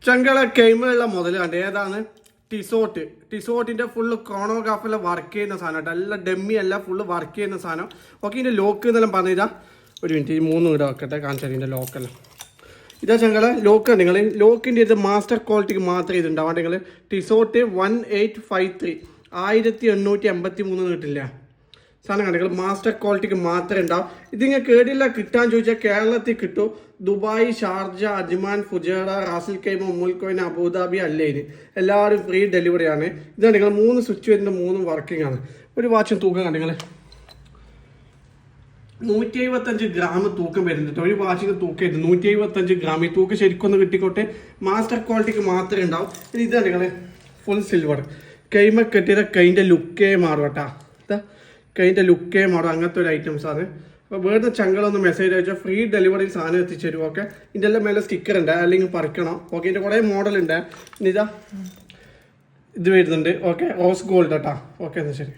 ചങ്കള കെയ്മുള്ള മുതൽ കണ്ട് ഏതാണ് ടിസോട്ടിന്റെ ഫുള്ള് ക്രോണോഗ്രാഫിലെ വർക്ക് ചെയ്യുന്ന സാധനം കേട്ടോ. എല്ലാം ഡെമ്മി അല്ല, ഫുള്ള് വർക്ക് ചെയ്യുന്ന സാധനം. ഓക്കെ, ഇതിന്റെ ലോക്ക് എന്നെല്ലാം പറഞ്ഞാൽ ഒരു മിനിറ്റ്, ഈ 3 വീട് വെക്കട്ടെ, കാണിച്ചാൽ ഇതിന്റെ ലോക്കല്ല. ഇതാ ചങ്കള ലോക്ക്. നിങ്ങൾ ലോക്കിന്റെ ഇത് മാസ്റ്റർ ക്വാളിറ്റിക്ക് മാത്രമേ ഇതുണ്ടാവും. നിങ്ങൾ ടിസോട്ട് 1853 1883 കിട്ടില്ല സാധനം കണ്ടെങ്കിൽ മാസ്റ്റർ ക്വാളിറ്റിക്ക് മാത്രമേ ഉണ്ടാവും. ഇതിങ്ങനെ കേടില്ല കിട്ടാൻ ചോദിച്ചാൽ കേരളത്തിൽ കിട്ടും. ദുബായ്, ഷാർജ, അജ്മാൻ, ഫുജേറ, റാസിൽ കൈമ, ഉമ്മുൽ അബുദാബി, അല്ലേന് എല്ലാവരും ഫ്രീ ഡെലിവറിയാണ്. ഇതാണ് നിങ്ങൾ 3 സ്വിച്ച് വരുന്ന 3 വർക്കിംഗ് ആണ്. ഒരു വാച്ചും തൂക്കം കണ്ടെങ്കിൽ 175 ഗ്രാം തൂക്കം വരുന്നുണ്ട്. ഒരു വാച്ചിന് തൂക്കം ഇത് 175 ഗ്രാം. ഈ തൂക്കം ശരിക്കും ഒന്ന് കിട്ടിക്കോട്ടെ. മാസ്റ്റർ ക്വാളിറ്റിക്ക് മാത്രമേ ഉണ്ടാവും. ഇതാണ് നിങ്ങൾ ഫുൾ സിൽവർ കൈമ കെട്ടിയത്. കൈൻ്റെ ലുക്കേ മാറും കേട്ടാ. കൈൻ്റെ ലുക്കേ മാറും. അങ്ങനത്തെ ഒരു ഐറ്റംസ് ആണ്. അപ്പോൾ വേറെ ചങ്കളൊന്ന് മെസ്സേജ് അയച്ചാൽ ഫ്രീ ഡെലിവറി സാധനം എത്തിച്ചു തരും. ഓക്കെ, ഇതിൻ്റെ എല്ലാം മേലെ സ്റ്റിക്കർ ഉണ്ട്, അല്ലെങ്കിൽ പറിക്കണം. ഓക്കെ, ഇതിൻ്റെ കുറേ മോഡൽ ഉണ്ട്. ഇതാ ഇത് വരുന്നുണ്ട്. ഓക്കെ, റോസ് ഗോൾഡ് കേട്ടാ. ഓക്കെ, എന്നാൽ ശരി.